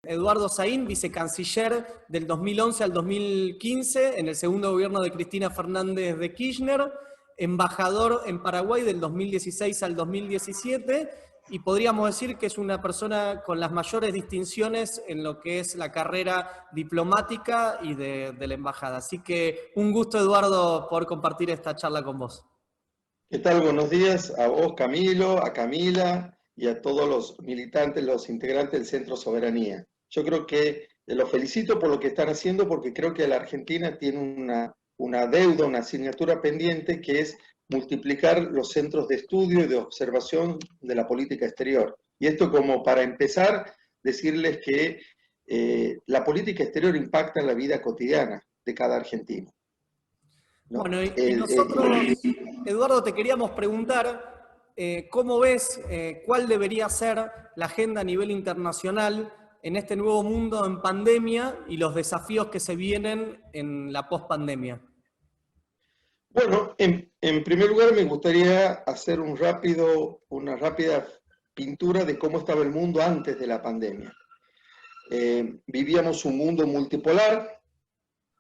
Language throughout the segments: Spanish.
Eduardo Saín, vicecanciller del 2011 al 2015 en el segundo gobierno de Cristina Fernández de Kirchner, embajador en Paraguay del 2016 al 2017, y podríamos decir que es una persona con las mayores distinciones en lo que es la carrera diplomática y de la embajada. Así que un gusto, Eduardo, poder compartir esta charla con vos. ¿Qué tal? Buenos días a vos, Camilo, a Camila y a todos los militantes, los integrantes del Centro Soberanía. Yo creo que los felicito por lo que están haciendo, porque creo que la Argentina tiene una deuda, una asignatura pendiente, que es multiplicar los centros de estudio y de observación de la política exterior. Y esto, como para empezar, decirles que la política exterior impacta en la vida cotidiana de cada argentino, ¿no? Bueno, y nosotros, Eduardo, te queríamos preguntar cómo ves, cuál debería ser la agenda a nivel internacional en este nuevo mundo en pandemia y los desafíos que se vienen en la pospandemia. Bueno, en primer lugar me gustaría hacer una rápida pintura de cómo estaba el mundo antes de la pandemia. Vivíamos un mundo multipolar,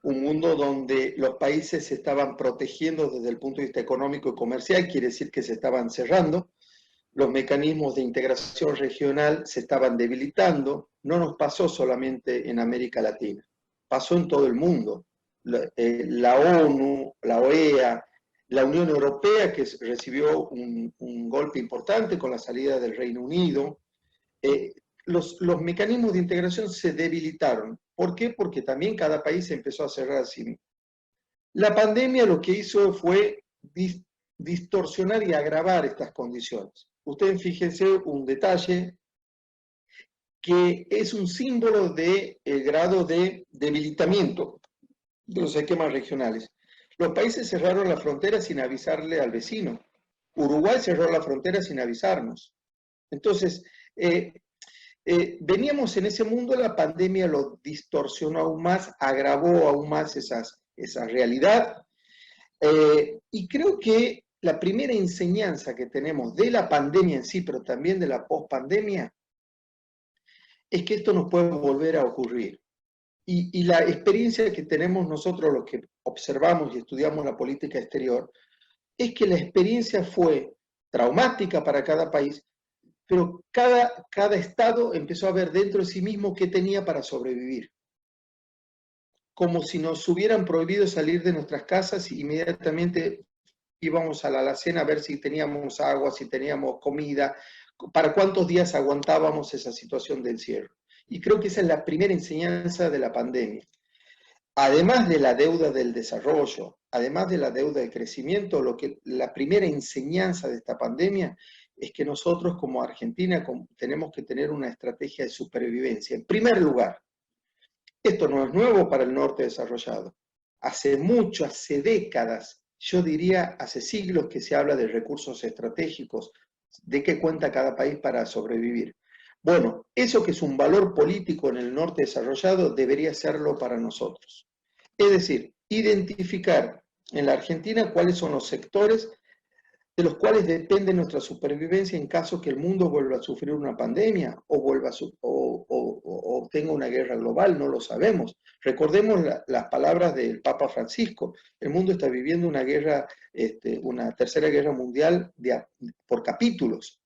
un mundo donde los países se estaban protegiendo desde el punto de vista económico y comercial, quiere decir que se estaban cerrando, los mecanismos de integración regional se estaban debilitando. No nos pasó solamente en América Latina, pasó en todo el mundo. La ONU, la OEA, la Unión Europea, que recibió un golpe importante con la salida del Reino Unido, los mecanismos de integración se debilitaron. ¿Por qué? Porque también cada país empezó a cerrar a sí mismo. La pandemia lo que hizo fue distorsionar y agravar estas condiciones. Ustedes fíjense un detalle que es un símbolo del grado de debilitamiento de los esquemas regionales. Los países cerraron la frontera sin avisarle al vecino. Uruguay cerró la frontera sin avisarnos. Entonces, veníamos en ese mundo, la pandemia lo distorsionó aún más, agravó aún más esa realidad. Y creo que la primera enseñanza que tenemos de la pandemia en sí, pero también de la pospandemia, es que esto nos puede volver a ocurrir. Y la experiencia que tenemos nosotros, los que observamos y estudiamos la política exterior, es que la experiencia fue traumática para cada país, pero cada estado empezó a ver dentro de sí mismo qué tenía para sobrevivir. Como si nos hubieran prohibido salir de nuestras casas y inmediatamente íbamos a la alacena a ver si teníamos agua, si teníamos comida, para cuántos días aguantábamos esa situación de encierro. Y creo que esa es la primera enseñanza de la pandemia. Además de la deuda del desarrollo, además de la deuda del crecimiento, la primera enseñanza de esta pandemia es que nosotros como Argentina tenemos que tener una estrategia de supervivencia. En primer lugar, esto no es nuevo para el norte desarrollado. Hace mucho, hace décadas, yo diría hace siglos que se habla de recursos estratégicos, de qué cuenta cada país para sobrevivir. Bueno, eso que es un valor político en el norte desarrollado debería serlo para nosotros. Es decir, identificar en la Argentina cuáles son los sectores de los cuales depende nuestra supervivencia en caso que el mundo vuelva a sufrir una pandemia o tenga una guerra global, no lo sabemos. Recordemos las palabras del Papa Francisco: el mundo está viviendo una guerra, una tercera guerra mundial por capítulos.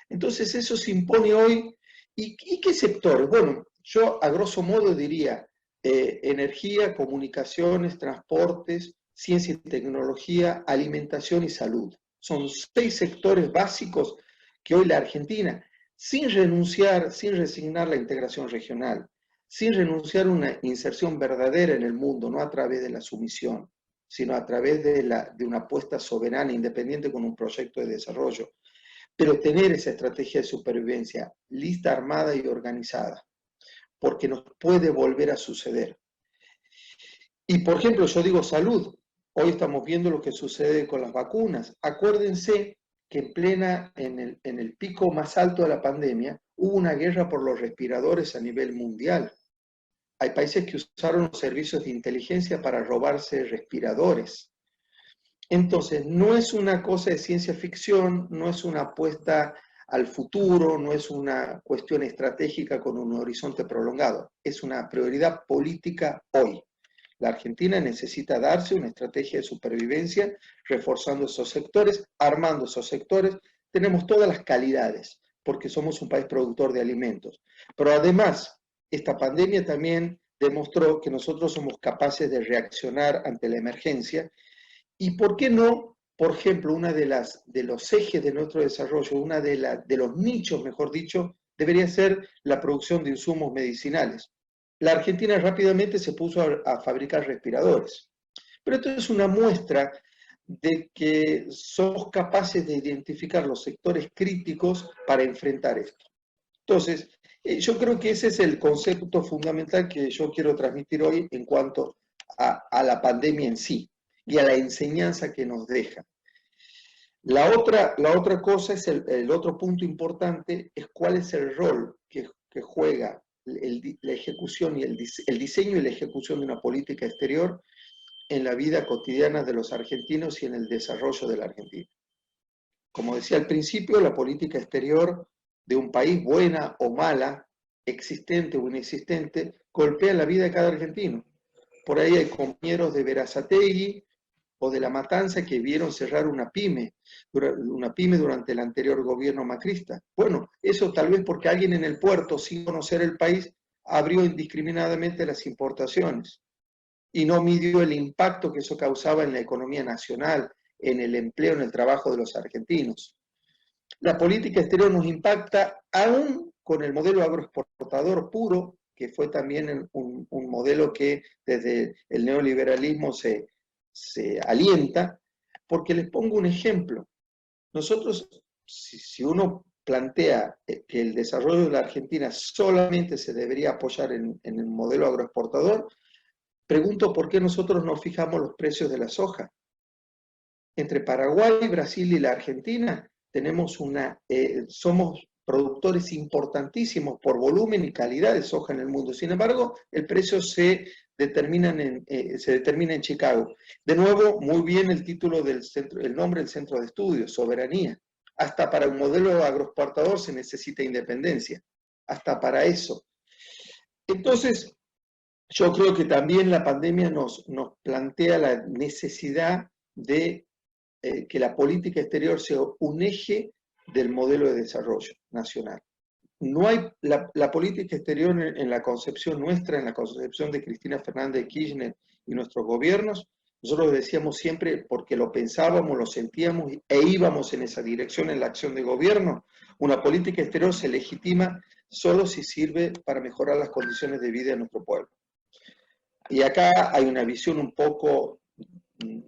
Entonces eso se impone hoy. ¿Y qué sectores? Bueno, yo a grosso modo diría energía, comunicaciones, transportes, ciencia y tecnología, alimentación y salud. Son 6 sectores básicos que hoy la Argentina, sin renunciar, sin resignar la integración regional, sin renunciar a una inserción verdadera en el mundo, no a través de la sumisión, sino a través de una apuesta soberana, independiente, con un proyecto de desarrollo, pero tener esa estrategia de supervivencia lista, armada y organizada, porque nos puede volver a suceder. Y por ejemplo, yo digo salud. Hoy estamos viendo lo que sucede con las vacunas. Acuérdense que en el pico más alto de la pandemia hubo una guerra por los respiradores a nivel mundial. Hay países que usaron los servicios de inteligencia para robarse respiradores. Entonces, no es una cosa de ciencia ficción, no es una apuesta al futuro, no es una cuestión estratégica con un horizonte prolongado, es una prioridad política hoy. La Argentina necesita darse una estrategia de supervivencia, reforzando esos sectores, armando esos sectores. Tenemos todas las calidades, porque somos un país productor de alimentos. Pero además, esta pandemia también demostró que nosotros somos capaces de reaccionar ante la emergencia. ¿Y por qué no? Por ejemplo, uno de los ejes de nuestro desarrollo, de los nichos, mejor dicho, debería ser la producción de insumos medicinales. La Argentina rápidamente se puso a fabricar respiradores. Pero esto es una muestra de que somos capaces de identificar los sectores críticos para enfrentar esto. Entonces, yo creo que ese es el concepto fundamental que yo quiero transmitir hoy en cuanto a la pandemia en sí y a la enseñanza que nos deja. La otra cosa, el otro punto importante, es cuál es el rol que juega la ejecución y el diseño y la ejecución de una política exterior en la vida cotidiana de los argentinos y en el desarrollo de la Argentina. Como decía al principio, la política exterior de un país, buena o mala, existente o inexistente, golpea la vida de cada argentino. Por ahí hay compañeros de Berazategui o de La Matanza que vieron cerrar una pyme durante el anterior gobierno macrista. Bueno, eso tal vez porque alguien en el puerto, sin conocer el país, abrió indiscriminadamente las importaciones y no midió el impacto que eso causaba en la economía nacional, en el empleo, en el trabajo de los argentinos. La política exterior nos impacta aún con el modelo agroexportador puro, que fue también un modelo que desde el neoliberalismo se alienta, porque les pongo un ejemplo. Nosotros, si uno plantea que el desarrollo de la Argentina solamente se debería apoyar en el modelo agroexportador, pregunto por qué nosotros no fijamos los precios de la soja. Entre Paraguay, Brasil y la Argentina somos productores importantísimos por volumen y calidad de soja en el mundo. Sin embargo, el precio se determina en Chicago. De nuevo, muy bien el título el nombre del centro de estudios, soberanía. Hasta para un modelo agroexportador se necesita independencia. Hasta para eso. Entonces, yo creo que también la pandemia nos plantea la necesidad de que la política exterior sea un eje del modelo de desarrollo nacional. No hay la política exterior en la concepción nuestra, en la concepción de Cristina Fernández de Kirchner y nuestros gobiernos, nosotros decíamos siempre, porque lo pensábamos, lo sentíamos e íbamos en esa dirección en la acción de gobierno, una política exterior se legitima solo si sirve para mejorar las condiciones de vida de nuestro pueblo. Y acá hay una visión un poco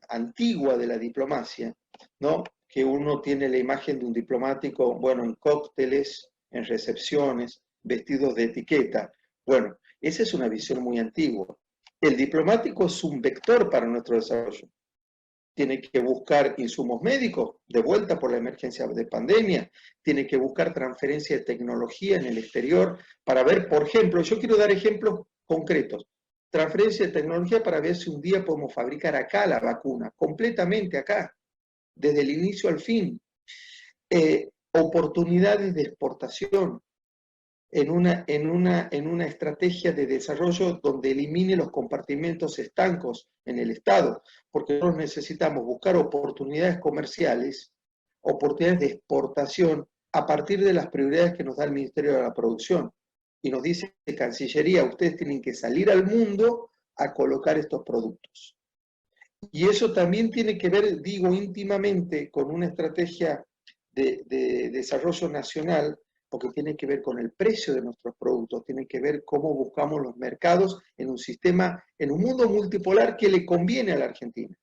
antigua de la diplomacia, ¿no? Que uno tiene la imagen de un diplomático, bueno, en cócteles, en recepciones, vestidos de etiqueta. Bueno, esa es una visión muy antigua. El diplomático es un vector para nuestro desarrollo. Tiene que buscar insumos médicos, de vuelta por la emergencia de pandemia, tiene que buscar transferencia de tecnología en el exterior para ver, por ejemplo, yo quiero dar ejemplos concretos. Transferencia de tecnología para ver si un día podemos fabricar acá la vacuna, completamente acá, desde el inicio al fin. Oportunidades de exportación en una estrategia de desarrollo donde elimine los compartimentos estancos en el Estado, porque nosotros necesitamos buscar oportunidades comerciales, oportunidades de exportación a partir de las prioridades que nos da el Ministerio de la Producción. Y nos dice Cancillería, ustedes tienen que salir al mundo a colocar estos productos. Y eso también tiene que ver, digo, íntimamente con una estrategia de desarrollo nacional, porque tiene que ver con el precio de nuestros productos, tiene que ver cómo buscamos los mercados en un sistema, en un mundo multipolar que le conviene a la Argentina.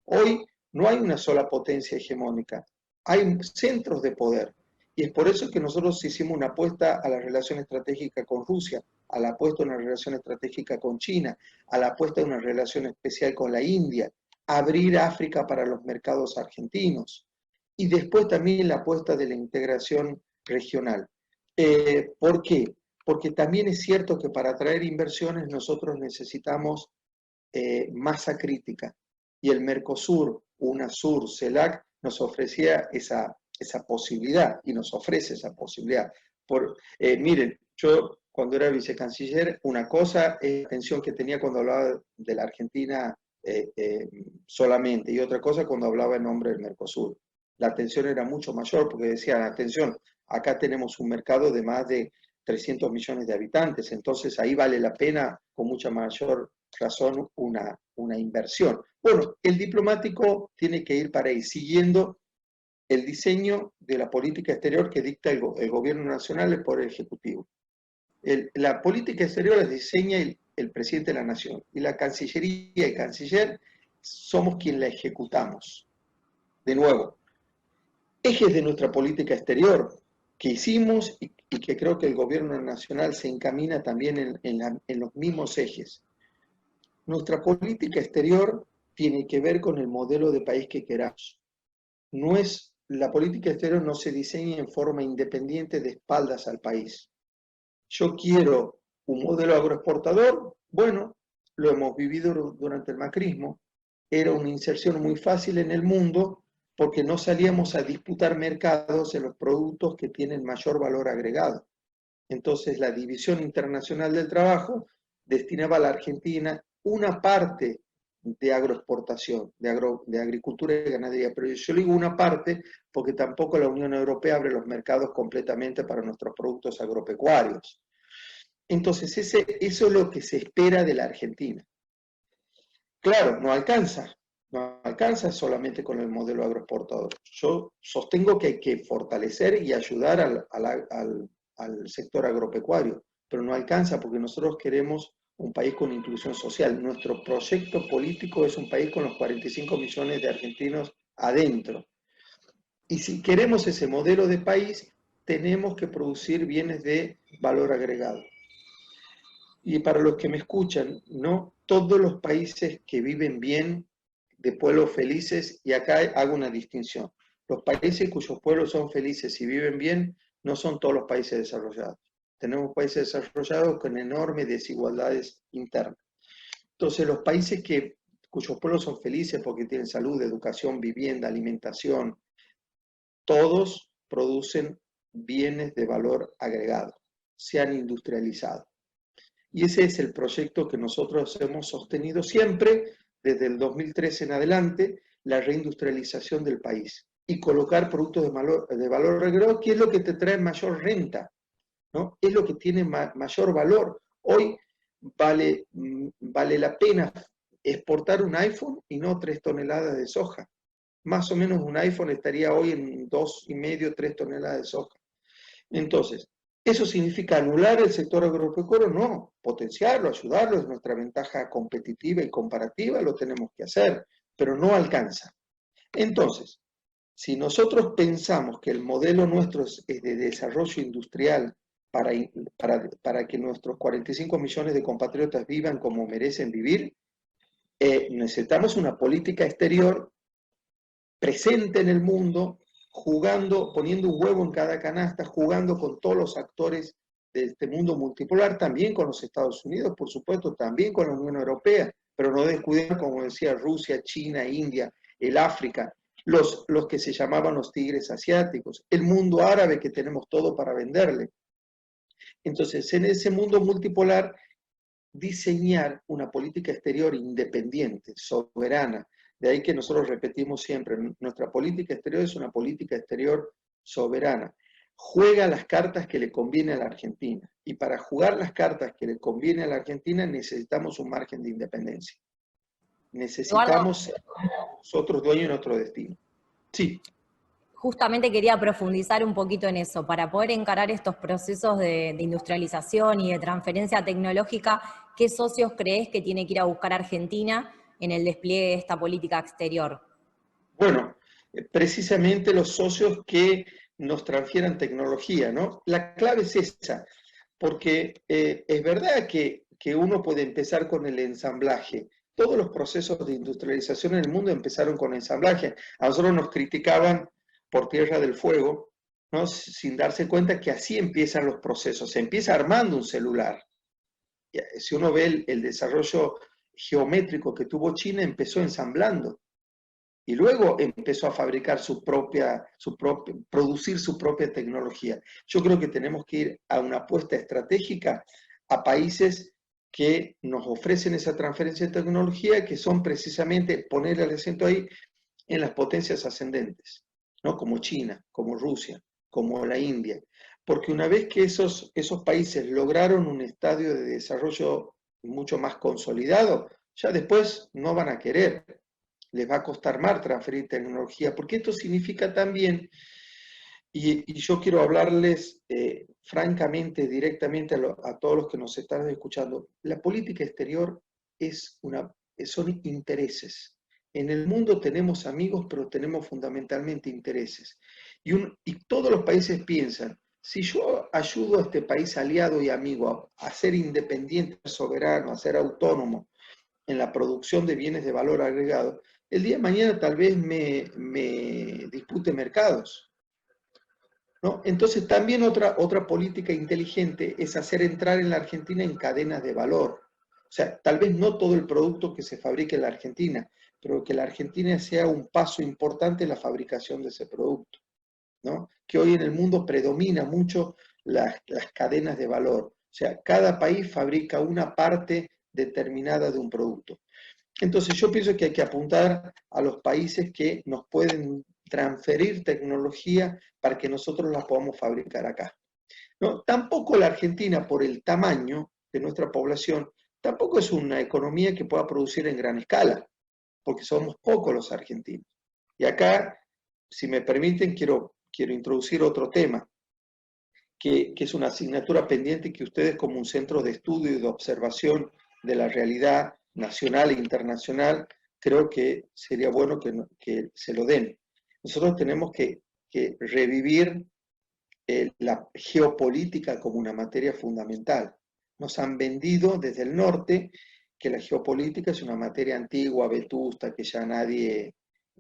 Hoy no hay una sola potencia hegemónica, hay centros de poder. Y es por eso que nosotros hicimos una apuesta a la relación estratégica con Rusia, a la apuesta a una relación estratégica con China, a la apuesta a una relación especial con la India, abrir África para los mercados argentinos. Y después también la apuesta de la integración regional. ¿Por qué? Porque también es cierto que para atraer inversiones nosotros necesitamos masa crítica. Y el Mercosur, UNASUR, CELAC, nos ofrecía esa esa posibilidad y nos ofrece esa posibilidad. Miren, yo cuando era vicecanciller, una cosa es la atención que tenía cuando hablaba de la Argentina solamente, y otra cosa cuando hablaba en nombre del Mercosur. La atención era mucho mayor porque decían, atención, acá tenemos un mercado de más de 300 millones de habitantes, entonces ahí vale la pena con mucha mayor razón una inversión. Bueno, el diplomático tiene que ir para ahí, siguiendo el diseño de la política exterior que dicta el gobierno nacional, el Poder Ejecutivo. La política exterior la diseña el presidente de la Nación, y la Cancillería y el canciller somos quien la ejecutamos. De nuevo, ejes de nuestra política exterior que hicimos y que creo que el gobierno nacional se encamina también en los mismos ejes. Nuestra política exterior tiene que ver con el modelo de país que queramos. La política exterior no se diseña en forma independiente de espaldas al país. Yo quiero un modelo agroexportador, bueno, lo hemos vivido durante el macrismo, era una inserción muy fácil en el mundo porque no salíamos a disputar mercados en los productos que tienen mayor valor agregado. Entonces la División Internacional del Trabajo destinaba a la Argentina una parte de agroexportación, de agricultura y ganadería, pero yo digo una parte porque tampoco la Unión Europea abre los mercados completamente para nuestros productos agropecuarios. Entonces eso es lo que se espera de la Argentina. Claro, no alcanza solamente con el modelo agroexportador. Yo sostengo que hay que fortalecer y ayudar al sector agropecuario, pero no alcanza porque nosotros queremos un país con inclusión social. Nuestro proyecto político es un país con los 45 millones de argentinos adentro. Y si queremos ese modelo de país, tenemos que producir bienes de valor agregado. Y para los que me escuchan, no todos los países que viven bien, de pueblos felices, y acá hago una distinción. Los países cuyos pueblos son felices y viven bien, no son todos los países desarrollados. Tenemos países desarrollados con enormes desigualdades internas. Entonces, los países cuyos pueblos son felices porque tienen salud, educación, vivienda, alimentación, todos producen bienes de valor agregado, se han industrializado. Y ese es el proyecto que nosotros hemos sostenido siempre, desde el 2013 en adelante, la reindustrialización del país y colocar productos de valor agregado, que es lo que te trae mayor renta, ¿no? Es lo que tiene mayor valor. Hoy vale la pena exportar un iPhone y no 3 toneladas de soja. Más o menos un iPhone estaría hoy en 2,5, 3 toneladas de soja. Entonces, ¿eso significa anular el sector agropecuario? No, potenciarlo, ayudarlo, es nuestra ventaja competitiva y comparativa, lo tenemos que hacer, pero no alcanza. Entonces, si nosotros pensamos que el modelo nuestro es de desarrollo industrial para que nuestros 45 millones de compatriotas vivan como merecen vivir, necesitamos una política exterior presente en el mundo, jugando, poniendo un huevo en cada canasta, jugando con todos los actores de este mundo multipolar, también con los Estados Unidos, por supuesto, también con la Unión Europea, pero no descuidar, como decía, Rusia, China, India, el África, los que se llamaban los tigres asiáticos, el mundo árabe que tenemos todo para venderle. Entonces, en ese mundo multipolar, diseñar una política exterior independiente, soberana. De ahí que nosotros repetimos siempre, nuestra política exterior es una política exterior soberana. Juega las cartas que le conviene a la Argentina. Y para jugar las cartas que le conviene a la Argentina necesitamos un margen de independencia. Necesitamos ser nosotros dueños de nuestro destino. Sí. Justamente quería profundizar un poquito en eso, para poder encarar estos procesos de industrialización y de transferencia tecnológica. ¿Qué socios crees que tiene que ir a buscar Argentina en el despliegue de esta política exterior? Bueno, precisamente los socios que nos transfieran tecnología, ¿no? La clave es esa, porque es verdad que uno puede empezar con el ensamblaje. Todos los procesos de industrialización en el mundo empezaron con ensamblaje. A nosotros nos criticaban por Tierra del Fuego, ¿no? Sin darse cuenta que así empiezan los procesos. Se empieza armando un celular. Si uno ve el desarrollo geométrico que tuvo China, empezó ensamblando. y luego empezó a fabricar producir su propia tecnología. Yo creo que tenemos que ir a una apuesta estratégica a países que nos ofrecen esa transferencia de tecnología, que son precisamente, poner el acento ahí, en las potencias ascendentes, ¿no? Como China, como Rusia, como la India. Porque una vez que esos países lograron un estadio de desarrollo mucho más consolidado, ya después no van a querer, les va a costar más transferir tecnología, porque esto significa también, y yo quiero hablarles francamente, directamente a todos los que nos están escuchando, la política exterior son intereses. En el mundo tenemos amigos, pero tenemos fundamentalmente intereses. Y todos los países piensan, si yo ayudo a este país aliado y amigo a ser independiente, soberano, a ser autónomo en la producción de bienes de valor agregado, el día de mañana tal vez me dispute mercados, ¿no? Entonces también otra política inteligente es hacer entrar en la Argentina en cadenas de valor. O sea, tal vez no todo el producto que se fabrique en la Argentina, pero que la Argentina sea un paso importante en la fabricación de ese producto, ¿no? Que hoy en el mundo predomina mucho las cadenas de valor. O sea, cada país fabrica una parte determinada de un producto. Entonces yo pienso que hay que apuntar a los países que nos pueden transferir tecnología para que nosotros la podamos fabricar acá, ¿no? Tampoco la Argentina, por el tamaño de nuestra población, tampoco es una economía que pueda producir en gran escala, porque somos pocos los argentinos. Y acá, si me permiten, quiero introducir otro tema, que es una asignatura pendiente que ustedes, como un centro de estudio y de observación de la realidad nacional e internacional, creo que sería bueno que se lo den. Nosotros tenemos que revivir la geopolítica como una materia fundamental. Nos han vendido desde el norte que la geopolítica es una materia antigua, vetusta, que ya nadie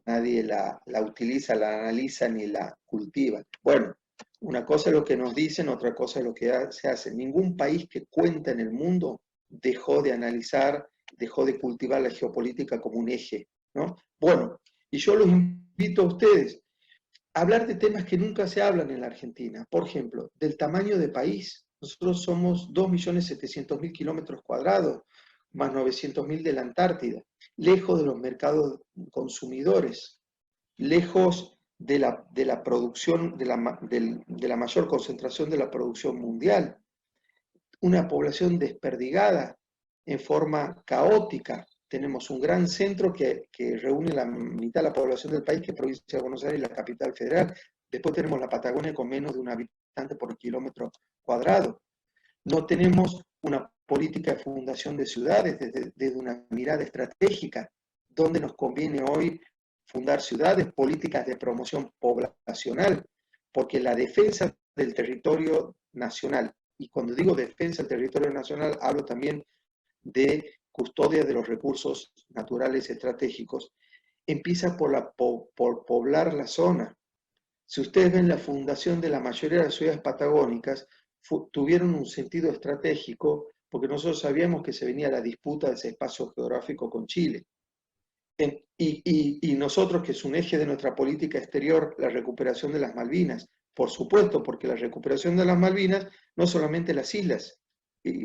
la utiliza, la analiza ni la cultiva. Bueno, una cosa es lo que nos dicen, otra cosa es lo que se hace. Ningún país que cuenta en el mundo dejó de analizar, dejó de cultivar la geopolítica como un eje, ¿no? Bueno, y yo los invito a ustedes a hablar de temas que nunca se hablan en la Argentina. Por ejemplo, del tamaño de país. Nosotros somos 2.700.000 kilómetros cuadrados, más 900.000 de la Antártida, lejos de los mercados consumidores, lejos de la producción, de la mayor concentración de la producción mundial, una población desperdigada en forma caótica. Tenemos un gran centro que reúne la mitad de la población del país, que es provincia de Buenos Aires y la capital federal. Después tenemos la Patagonia con menos de un habitante por kilómetro cuadrado. No tenemos una política de fundación de ciudades desde una mirada estratégica, donde nos conviene hoy fundar ciudades, políticas de promoción poblacional, porque la defensa del territorio nacional, y cuando digo defensa del territorio nacional, hablo también de custodia de los recursos naturales estratégicos, empieza por poblar la zona. Si ustedes ven la fundación de la mayoría de las ciudades patagónicas, tuvieron un sentido estratégico porque nosotros sabíamos que se venía la disputa de ese espacio geográfico con Chile. Y nosotros, que es un eje de nuestra política exterior, la recuperación de las Malvinas, por supuesto, porque la recuperación de las Malvinas no solamente las islas,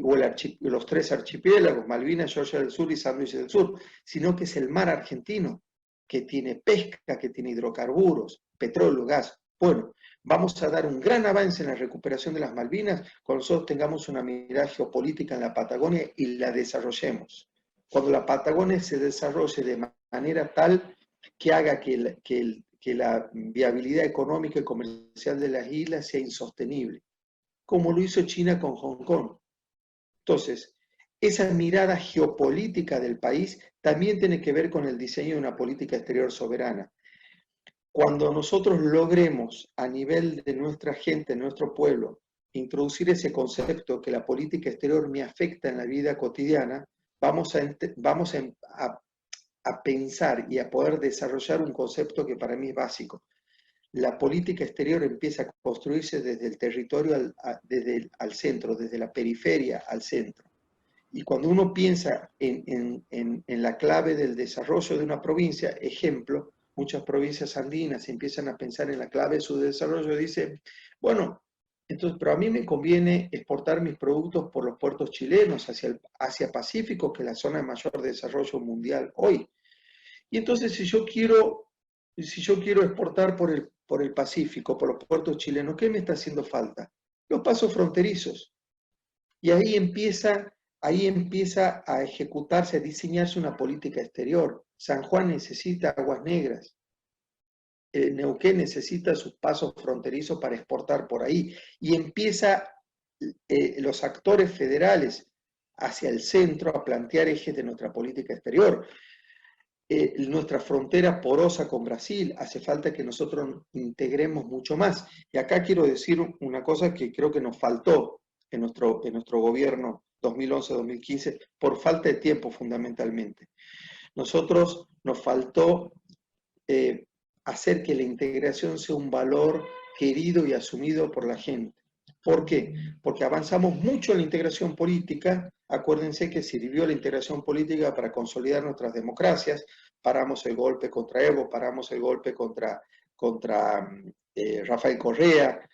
o los 3 archipiélagos, Malvinas, Georgia del Sur y San Luis del Sur, sino que es el mar argentino, que tiene pesca, que tiene hidrocarburos, petróleo, gas. Bueno, vamos a dar un gran avance en la recuperación de las Malvinas cuando nosotros tengamos una mirada geopolítica en la Patagonia y la desarrollemos. Cuando la Patagonia se desarrolle de manera tal que haga que la viabilidad económica y comercial de las islas sea insostenible, como lo hizo China con Hong Kong. Entonces, esa mirada geopolítica del país también tiene que ver con el diseño de una política exterior soberana. Cuando nosotros logremos a nivel de nuestra gente, nuestro pueblo, introducir ese concepto que la política exterior me afecta en la vida cotidiana, vamos a pensar y a poder desarrollar un concepto que para mí es básico. La política exterior empieza a construirse desde el territorio al centro, desde la periferia al centro. Y cuando uno piensa en la clave del desarrollo de una provincia, ejemplo, muchas provincias andinas empiezan a pensar en la clave de su desarrollo, dicen, bueno, entonces, pero a mí me conviene exportar mis productos por los puertos chilenos hacia el Asia-Pacífico, que es la zona de mayor desarrollo mundial hoy. Y entonces, si yo quiero exportar por el Pacífico, por los puertos chilenos, ¿qué me está haciendo falta? Los pasos fronterizos. Y ahí empieza a ejecutarse, a diseñarse una política exterior. San Juan necesita aguas negras. Neuquén necesita sus pasos fronterizos para exportar por ahí. Y empieza los actores federales hacia el centro a plantear ejes de nuestra política exterior. Nuestra frontera porosa con Brasil, hace falta que nosotros integremos mucho más. Y acá quiero decir una cosa que creo que nos faltó en nuestro gobierno 2011-2015, por falta de tiempo fundamentalmente. Nos faltó hacer que la integración sea un valor querido y asumido por la gente. ¿Por qué? Porque avanzamos mucho en la integración política. Acuérdense que sirvió la integración política para consolidar nuestras democracias. Paramos el golpe contra Evo, paramos el golpe contra Rafael Correa.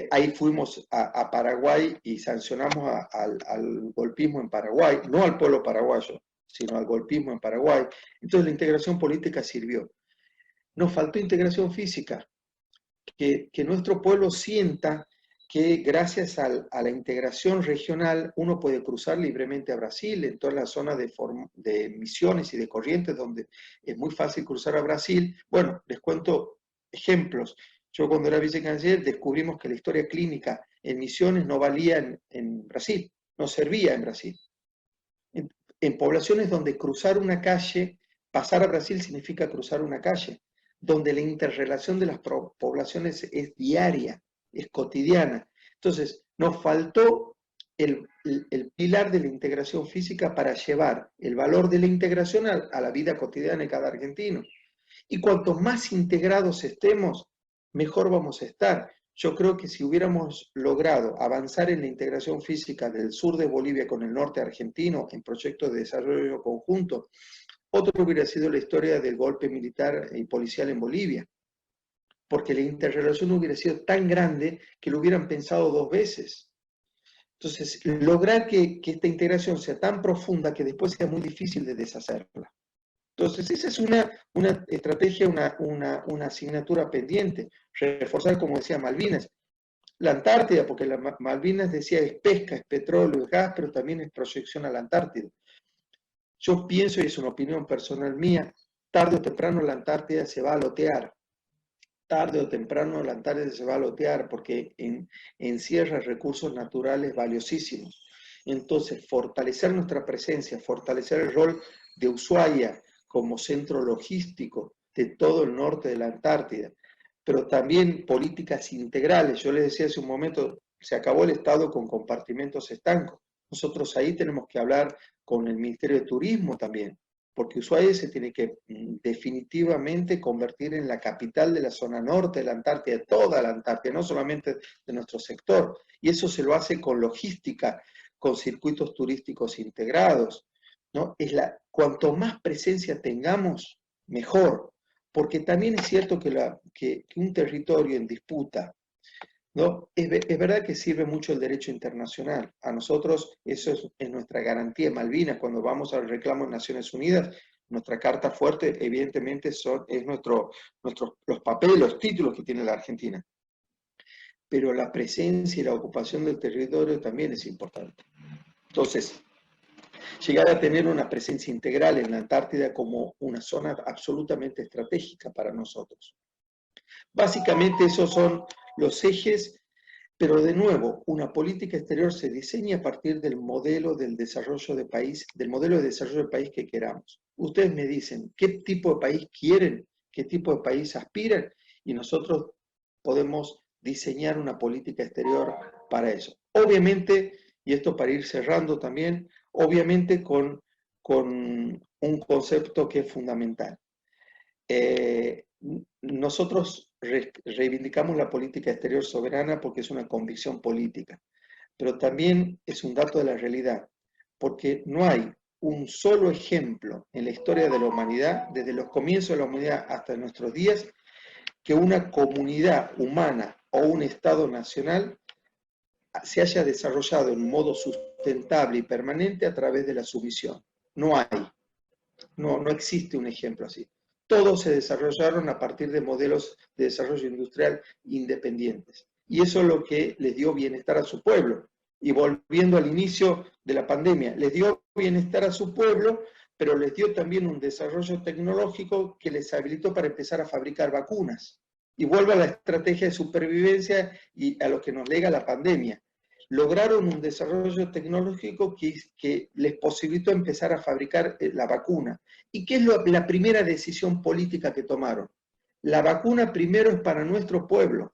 Ahí fuimos a Paraguay y sancionamos al golpismo en Paraguay, no al pueblo paraguayo, sino al golpismo en Paraguay. Entonces la integración política sirvió. Nos faltó integración física, que nuestro pueblo sienta que gracias a la integración regional uno puede cruzar libremente a Brasil, en toda la zona de Misiones y de Corrientes, donde es muy fácil cruzar a Brasil. Bueno, les cuento ejemplos. Yo cuando era vicecanciller descubrimos que la historia clínica en Misiones no valía en Brasil, no servía en Brasil. En poblaciones donde cruzar una calle, pasar a Brasil significa cruzar una calle, donde la interrelación de las poblaciones es diaria, es cotidiana. Entonces, nos faltó el pilar de la integración física para llevar el valor de la integración a la vida cotidiana de cada argentino. Y cuanto más integrados estemos, mejor vamos a estar. Yo creo que si hubiéramos logrado avanzar en la integración física del sur de Bolivia con el norte argentino en proyectos de desarrollo conjunto, otro hubiera sido la historia del golpe militar y policial en Bolivia, porque la interrelación hubiera sido tan grande que lo hubieran pensado dos veces. Entonces, lograr que esta integración sea tan profunda que después sea muy difícil de deshacerla. Entonces, esa es una estrategia, una asignatura pendiente. Reforzar, como decía Malvinas, la Antártida, porque Malvinas decía es pesca, es petróleo, es gas, pero también es proyección a la Antártida. Yo pienso, y es una opinión personal mía, tarde o temprano la Antártida se va a lotear. Tarde o temprano la Antártida se va a lotear porque encierra recursos naturales valiosísimos. Entonces, fortalecer nuestra presencia, fortalecer el rol de Ushuaia como centro logístico de todo el norte de la Antártida, pero también políticas integrales. Yo les decía hace un momento, se acabó el Estado con compartimentos estancos. Nosotros ahí tenemos que hablar con el Ministerio de Turismo también, porque Ushuaia se tiene que definitivamente convertir en la capital de la zona norte de la Antártida, de toda la Antártida, no solamente de nuestro sector. Y eso se lo hace con logística, con circuitos turísticos integrados, ¿no? Cuanto más presencia tengamos, mejor, porque también es cierto que un territorio en disputa, ¿no? Es verdad que sirve mucho el derecho internacional. A nosotros eso es nuestra garantía. Malvinas, cuando vamos al reclamo en Naciones Unidas, nuestra carta fuerte, evidentemente, es los papeles, los títulos que tiene la Argentina. Pero la presencia y la ocupación del territorio también es importante. Entonces, llegar a tener una presencia integral en la Antártida como una zona absolutamente estratégica para nosotros. Básicamente esos son los ejes, pero de nuevo, una política exterior se diseña a partir del modelo del desarrollo de país, del modelo de desarrollo de país que queramos. Ustedes me dicen qué tipo de país quieren, qué tipo de país aspiran, y nosotros podemos diseñar una política exterior para eso. Obviamente, y esto para ir cerrando también, obviamente con un concepto que es fundamental. Nosotros reivindicamos la política exterior soberana porque es una convicción política, pero también es un dato de la realidad, porque no hay un solo ejemplo en la historia de la humanidad, desde los comienzos de la humanidad hasta nuestros días, que una comunidad humana o un Estado nacional se haya desarrollado en un modo sustentable y permanente a través de la sumisión. No hay, no existe un ejemplo así. Todos se desarrollaron a partir de modelos de desarrollo industrial independientes. Y eso es lo que les dio bienestar a su pueblo. Y volviendo al inicio de la pandemia, les dio bienestar a su pueblo, pero les dio también un desarrollo tecnológico que les habilitó para empezar a fabricar vacunas. Y vuelvo a la estrategia de supervivencia y a lo que nos lega la pandemia. Lograron un desarrollo tecnológico que les posibilitó empezar a fabricar la vacuna. ¿Y qué es la primera decisión política que tomaron? La vacuna primero es para nuestro pueblo.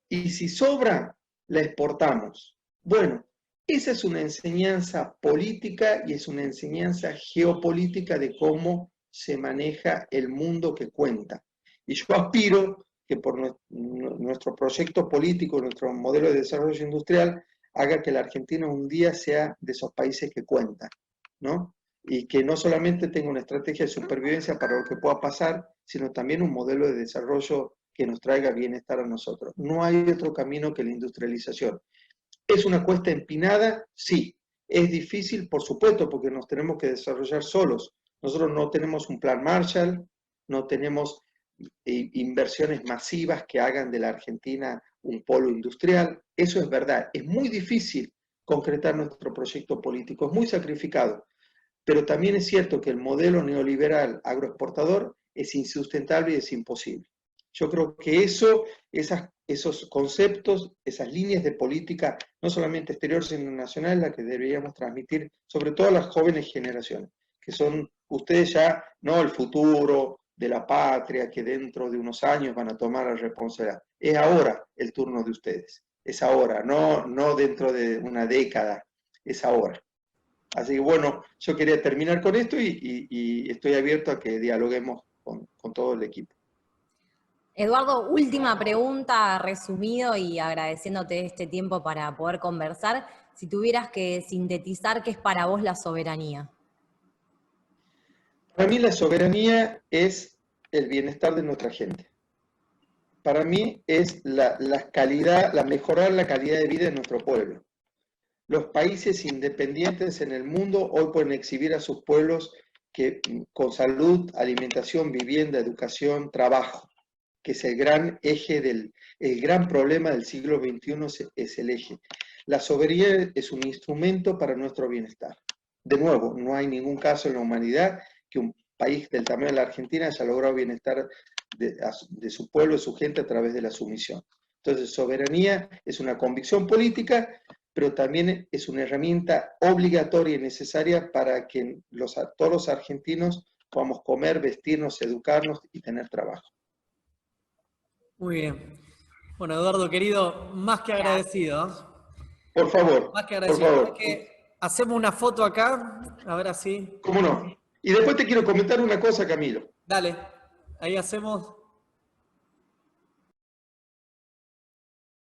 Y si sobra, la exportamos. Bueno, esa es una enseñanza política y es una enseñanza geopolítica de cómo se maneja el mundo que cuenta. Y yo aspiro que por nuestro proyecto político, nuestro modelo de desarrollo industrial, haga que la Argentina un día sea de esos países que cuentan, ¿no? Y que no solamente tenga una estrategia de supervivencia para lo que pueda pasar, sino también un modelo de desarrollo que nos traiga bienestar a nosotros. No hay otro camino que la industrialización. ¿Es una cuesta empinada? Sí. ¿Es difícil? Por supuesto, porque nos tenemos que desarrollar solos. Nosotros no tenemos un plan Marshall, no tenemos inversiones masivas que hagan de la Argentina un polo industrial. Eso es verdad. Es muy difícil concretar nuestro proyecto político, es muy sacrificado. Pero también es cierto que el modelo neoliberal agroexportador es insustentable y es imposible. Yo creo que esos conceptos, esas líneas de política, no solamente exterior, sino nacional, la que deberíamos transmitir, sobre todo a las jóvenes generaciones, que son ustedes ya, no el futuro de la patria, que dentro de unos años van a tomar la responsabilidad. Es ahora el turno de ustedes, es ahora, no dentro de una década, es ahora. Así que bueno, yo quería terminar con esto y estoy abierto a que dialoguemos con todo el equipo. Eduardo, última pregunta, resumido y agradeciéndote este tiempo para poder conversar. Si tuvieras que sintetizar, ¿qué es para vos la soberanía? Para mí la soberanía es el bienestar de nuestra gente. Para mí es mejorar la calidad de vida de nuestro pueblo. Los países independientes en el mundo hoy pueden exhibir a sus pueblos que con salud, alimentación, vivienda, educación, trabajo, que es el gran eje el gran problema del siglo XXI es el eje. La soberanía es un instrumento para nuestro bienestar. De nuevo, no hay ningún caso en la humanidad que un país del tamaño de la Argentina haya logrado bienestar de su pueblo, de su gente a través de la sumisión. Entonces, soberanía es una convicción política, pero también es una herramienta obligatoria y necesaria para que todos los argentinos podamos comer, vestirnos, educarnos y tener trabajo. Muy bien. Bueno, Eduardo, querido, más que agradecido. Por favor, Más que por agradecido. favor. Que hacemos una foto acá, a ver así. ¿Cómo no? Y después te quiero comentar una cosa, Camilo. Dale, ahí hacemos